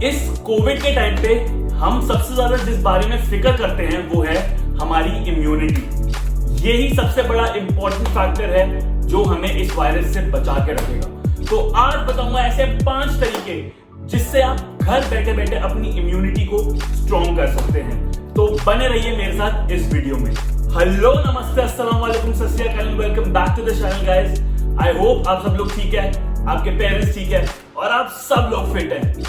इस कोविड के टाइम पे हम सबसे ज्यादा जिस बारे में फिक्र करते हैं वो है हमारी इम्यूनिटी। यही सबसे बड़ा इंपॉर्टेंट फैक्टर है जो हमें इस वायरस से बचा के रखेगा। तो आज बताऊंगा ऐसे 5 तरीके जिससे आप घर बैठे बैठे अपनी इम्यूनिटी को स्ट्रॉन्ग कर सकते हैं। तो बने रहिए मेरे साथ इस वीडियो में। हेलो, नमस्ते, अस्सलाम वालेकुम, सत श्री अकाल, welcome back to the channel guys. I hope आप सब लोग ठीक है, आपके पेरेंट्स ठीक है और आप सब लोग फिट हैं।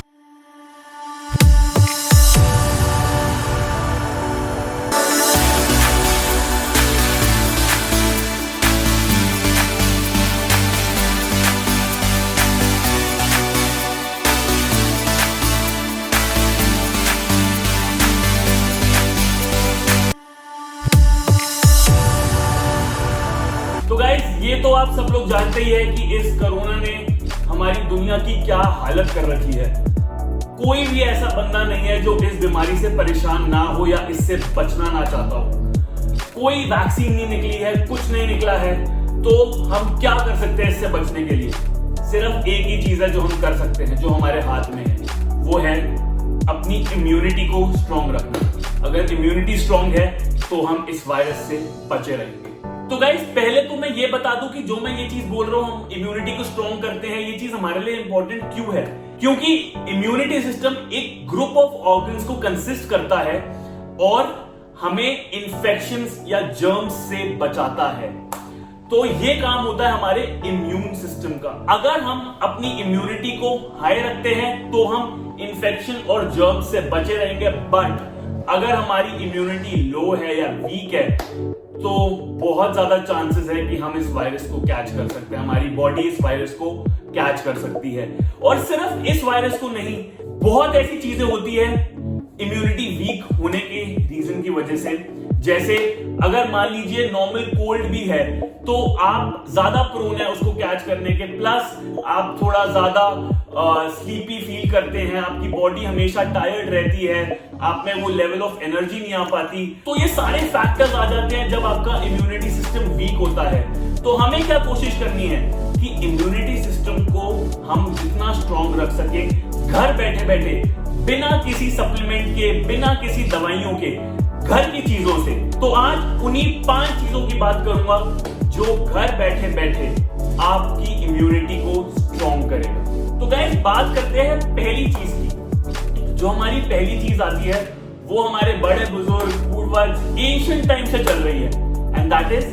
तो गाइस, ये तो आप सब लोग जानते ही है कि इस कोरोना ने हमारी दुनिया की क्या हालत कर रखी है। कोई भी ऐसा बंदा नहीं है जो इस बीमारी से परेशान ना हो या इससे बचना ना चाहता हो। कोई वैक्सीन नहीं निकली है, कुछ नहीं निकला है। तो हम क्या कर सकते हैं इससे बचने के लिए? सिर्फ एक ही चीज है जो हम कर सकते हैं, जो हमारे हाथ में है, वो है अपनी इम्यूनिटी को स्ट्रॉन्ग रखना। अगर इम्यूनिटी स्ट्रॉन्ग है तो हम इस वायरस से बचे रहेंगे। तो गाइस, पहले तो मैं ये बता दूं कि जो मैं ये चीज बोल रहा हूं, हम इम्यूनिटी को स्ट्रॉन्ग करते हैं, ये चीज हमारे लिए इंपॉर्टेंट क्यों है? क्योंकि इम्यूनिटी सिस्टम एक ग्रुप ऑफ ऑर्गन्स को कंसिस्ट करता है और हमें इंफेक्शंस या जर्म्स से बचाता है। तो ये काम होता है हमारे इम्यून सिस्टम का। अगर हम अपनी इम्यूनिटी को हाई रखते हैं तो हम इंफेक्शन और जर्म्स से बचे रहेंगे। बट अगर हमारी इम्यूनिटी लो है या वीक है तो बहुत ज्यादा चांसेस है कि हम इस वायरस को कैच कर सकते हैं, हमारी बॉडी इस वायरस को कैच कर सकती है। और सिर्फ इस वायरस को नहीं, बहुत ऐसी चीजें होती है इम्यूनिटी वीक होने के रीजन की वजह से। जैसे अगर मान लीजिए नॉर्मल कोल्ड भी है तो आप ज्यादा प्रोन है उसको कैच करने के, प्लस आप थोड़ा ज्यादा स्लीपी फील करते हैं, आपकी बॉडी हमेशा टायर्ड रहती है, आप में वो लेवल ऑफ एनर्जी नहीं आ पाती। तो ये सारे फैक्टर्स आ जाते हैं जब आपका इम्यूनिटी सिस्टम वीक होता है। तो हमें क्या कोशिश करनी है कि इम्यूनिटी सिस्टम को हम जितना स्ट्रॉन्ग रख सके घर बैठे बैठे, बिना किसी सप्लीमेंट के, बिना किसी दवाइयों के, घर की चीजों से। तो आज उन्हीं 5 चीजों की बात करूंगा जो घर बैठे बैठे आपकी इम्यूनिटी को स्ट्रॉन्ग करेगा। तो गाइस, बात करते हैं पहली चीज की। जो हमारी पहली चीज आती है वो हमारे बड़े बुजुर्ग पूर्वज एंशिएंट टाइम से चल रही है, and that is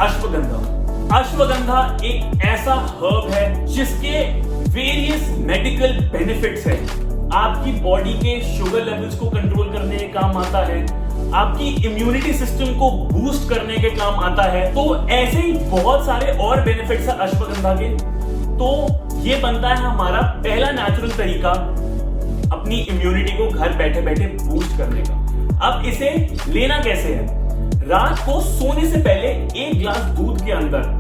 ashwagandha. Ashwagandha एक ऐसा हर्ब है जिसके वेरियस मेडिकल बेनिफिट्स है। आपकी बॉडी के शुगर लेवल्स को कंट्रोल करने के काम आता है, आपकी इम्यूनिटी सिस्टम को बूस्ट करने के काम आता है। तो ऐसे ही बहुत सारे और बेनिफिट्स है अश्वगंधा के। तो ये बनता है हमारा पहला नेचुरल तरीका अपनी इम्यूनिटी को घर बैठे बैठे बूस्ट करने का। अब इसे लेना कैसे है? रात को सोने से पहले 1 गिलास दूध के अंदर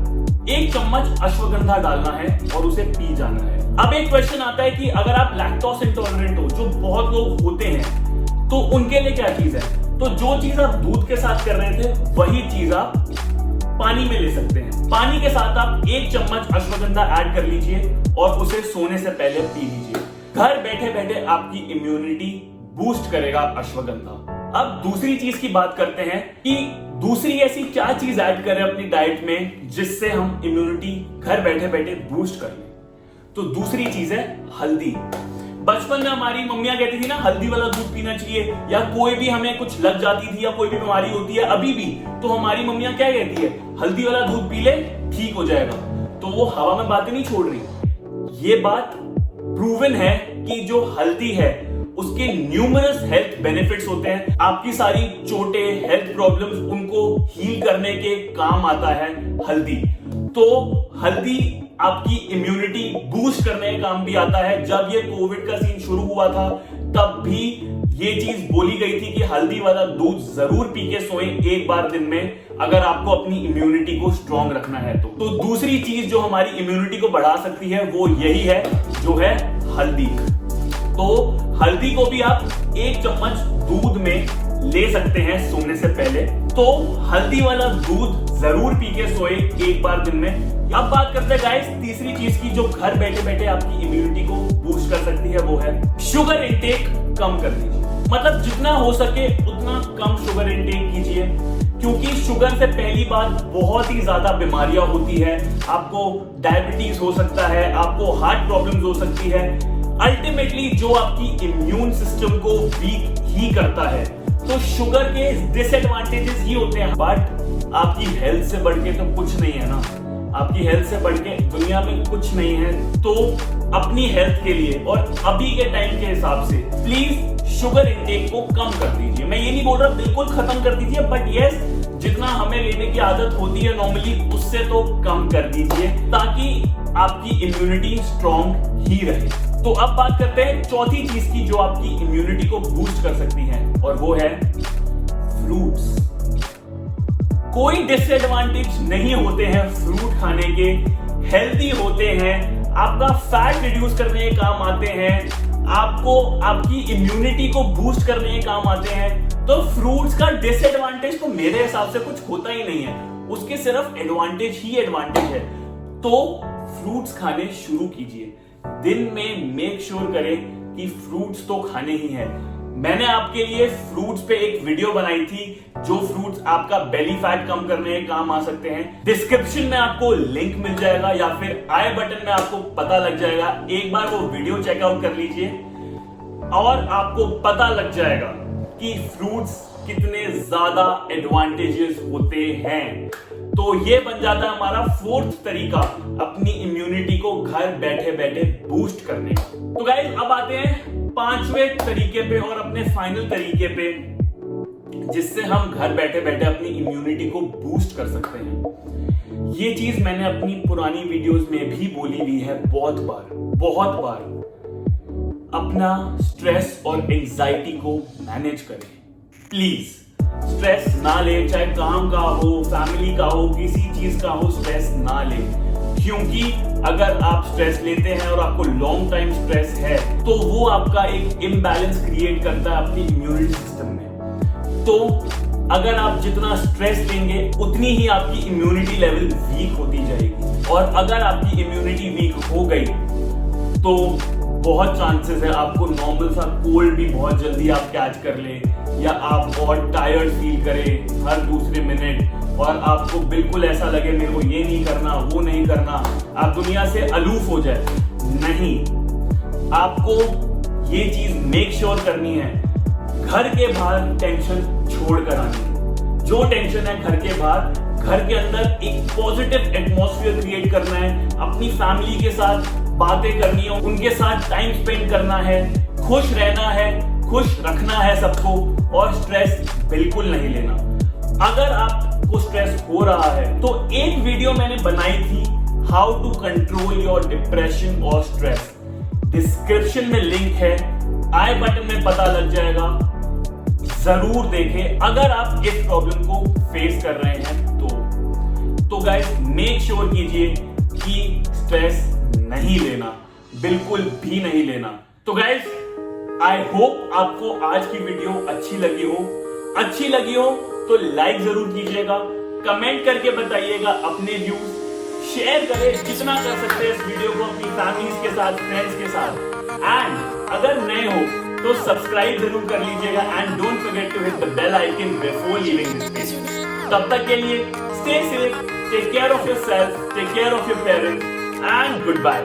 1 चम्मच अश्वगंधा डालना है और उसे पी जाना है। अब एक क्वेश्चन आता है कि अगर आप लैक्टोज इंटॉलरेंट हो, जो बहुत लोग होते हैं, तो उनके लिए क्या चीज है? तो जो चीज आप दूध के साथ कर रहे थे वही चीज आप पानी में ले सकते हैं। पानी के साथ आप 1 चम्मच अश्वगंधा ऐड कर लीजिए और उसे सोने से पहले पी लीजिए। घर बैठे बैठे आपकी इम्यूनिटी बूस्ट करेगा अश्वगंधा। अब दूसरी चीज की बात करते हैं कि दूसरी ऐसी क्या चीज ऐड करें अपनी डाइट में जिससे हम इम्यूनिटी घर बैठे बैठे बूस्ट कर लें। तो दूसरी चीज है हल्दी। बचपन में हमारी मम्मियां कहती थी ना, हल्दी वाला दूध पीना चाहिए, या कोई भी हमें कुछ लग जाती थी या कोई भी बीमारी होती है अभी भी, तो हमारी मम्मियां क्या कहती है, हल्दी वाला दूध पी ले ठीक हो जाएगा। तो वो हवा में बातें नहीं छोड़ रही। ये बात प्रूवन है कि जो हल्दी है उसके न्यूमरस हेल्थ बेनिफिट्स होते हैं। आपकी सारी चोटें, हेल्थ प्रॉब्लम्स, उनको हील करने के काम आता है हल्दी। तो हल्दी आपकी इम्यूनिटी बूस्ट करने का काम भी आता है। जब ये कोविड का सीन शुरू हुआ था तब भी ये चीज बोली गई थी कि हल्दी वाला दूध जरूर पी के सोएं 1 बार दिन में, अगर आपको अपनी इम्यूनिटी को स्ट्रॉन्ग रखना है। तो दूसरी चीज जो हमारी इम्यूनिटी को बढ़ा सकती है वो यही है, जो है हल्दी। तो हल्दी को भी आप 1 चम्मच दूध में ले सकते हैं सोने से पहले। तो हल्दी वाला दूध जरूर पी के सोए 1 बार दिन में। अब बात करते हैं गाइस तीसरी चीज की, जो घर बैठे बैठे आपकी इम्यूनिटी को बूस्ट कर सकती है वो है शुगर इंटेक कम कर दीजिए। मतलब जितना हो सके उतना कम शुगर इंटेक कीजिए, क्योंकि शुगर से पहली बात बहुत ही ज्यादा बीमारियां होती है। आपको डायबिटीज हो सकता है, आपको हार्ट प्रॉब्लम्स हो सकती है। अल्टीमेटली जो आपकी इम्यून सिस्टम को वीक ही करता है। तो शुगर के डिसएडवांटेजेस ही होते हैं, बट आपकी हेल्थ से बढ़ के तो कुछ नहीं है ना। आपकी हेल्थ से बढ़ के दुनिया में कुछ नहीं है। तो अपनी हेल्थ के लिए और अभी के टाइम के हिसाब से प्लीज शुगर इंटेक को कम कर दीजिए। मैं ये नहीं बोल रहा बिल्कुल खत्म कर दीजिए, बट यस जितना हमें लेने की आदत होती है नॉर्मली उससे तो कम कर दीजिए, ताकि आपकी इम्यूनिटी स्ट्रॉन्ग ही रहे। तो अब बात करते हैं चौथी चीज की जो आपकी इम्यूनिटी को बूस्ट कर सकती है, और वो है फ्रूट्स। कोई डिसएडवांटेज नहीं होते हैं फ्रूट खाने के, हेल्दी होते हैं, आपका फैट रिड्यूस करने के काम आते हैं, आपको आपकी इम्यूनिटी को बूस्ट करने के काम आते हैं। तो फ्रूट्स का डिसएडवांटेज तो मेरे हिसाब से कुछ होता ही नहीं है, उसके सिर्फ एडवांटेज ही एडवांटेज है। तो फ्रूट्स खाने शुरू कीजिए, दिन में मेक श्योर करें कि फ्रूट्स तो खाने ही हैं। मैंने आपके लिए फ्रूट्स पे एक वीडियो बनाई थी, जो फ्रूट्स आपका बेली फैट कम करने के काम आ सकते हैं। डिस्क्रिप्शन में आपको लिंक मिल जाएगा या फिर आई बटन में आपको पता लग जाएगा। एक बार वो वीडियो चेकआउट कर लीजिए और आपको पता लग जाएगा कि फ्रूट्स कितने ज्यादा एडवांटेजेस होते हैं। तो ये बन जाता है हमारा फोर्थ तरीका अपनी इम्यूनिटी को घर बैठे बैठे बूस्ट करने का। तो गाइस अब आते हैं पांचवें तरीके पे और अपने फाइनल तरीके पे, जिससे हम घर बैठे बैठे अपनी इम्यूनिटी को बूस्ट कर सकते हैं। ये चीज मैंने अपनी पुरानी वीडियोस में भी बोली हुई है बहुत बार। अपना स्ट्रेस और एंजाइटी को मैनेज करें प्लीज। स्ट्रेस ना ले, चाहे काम का हो, फैमिली का हो, किसी चीज का हो, स्ट्रेस ना ले। क्योंकि अगर आप स्ट्रेस लेते हैं और आपको लॉन्ग टाइम स्ट्रेस है तो वो आपका एक इम्बैलेंस क्रिएट करता है अपनी इम्यूनिटी सिस्टम में। तो अगर आप जितना स्ट्रेस लेंगे उतनी ही आपकी इम्यूनिटी लेवल वीक होती जाएगी, और अगर आपकी इम्यूनिटी वीक हो गई तो बहुत चांसेस है आपको नॉर्मल सा कोल्ड भी बहुत जल्दी आप कैच कर ले, या आप बहुत टायर्ड फील करें हर दूसरे मिनट, और आपको बिल्कुल ऐसा लगे मेरे को ये नहीं करना, वो नहीं करना, आप दुनिया से अलूफ हो जाए। नहीं, आपको ये चीज मेक श्योर करनी है, घर के बाहर टेंशन छोड़ कर आनी है। जो टेंशन है घर के बाहर, घर के अंदर एक पॉजिटिव एटमॉस्फेयर क्रिएट करना है, अपनी फैमिली के साथ बातें करनी है, उनके साथ टाइम स्पेंड करना है, खुश रहना है, खुश रखना है सबको, और स्ट्रेस बिल्कुल नहीं लेना। अगर आपको स्ट्रेस हो रहा है तो एक वीडियो मैंने बनाई थी, how to control your depression और स्ट्रेस। डिस्क्रिप्शन में लिंक है, आई बटन में पता लग जाएगा, जरूर देखें अगर आप इस प्रॉब्लम को फेस कर रहे हैं तो गाइस मेक श्योर कीजिए कि स्ट्रेस नहीं लेना, बिल्कुल भी नहीं लेना। तो गाइस आई होप आपको आज की वीडियो अच्छी लगी हो तो लाइक जरूर कीजिएगा, कमेंट करके बताइएगा अपने व्यूज, शेयर करें जितना कर सकते हैं इस वीडियो को अपनी फैमिलीज के साथ, फ्रेंड्स के साथ, एंड अगर नए हो तो सब्सक्राइब जरूर कर लीजिएगा, and don't forget to hit the bell icon before leaving this page. तब तक के लिए stay safe, take care of yourself, take care of your parents, and good bye.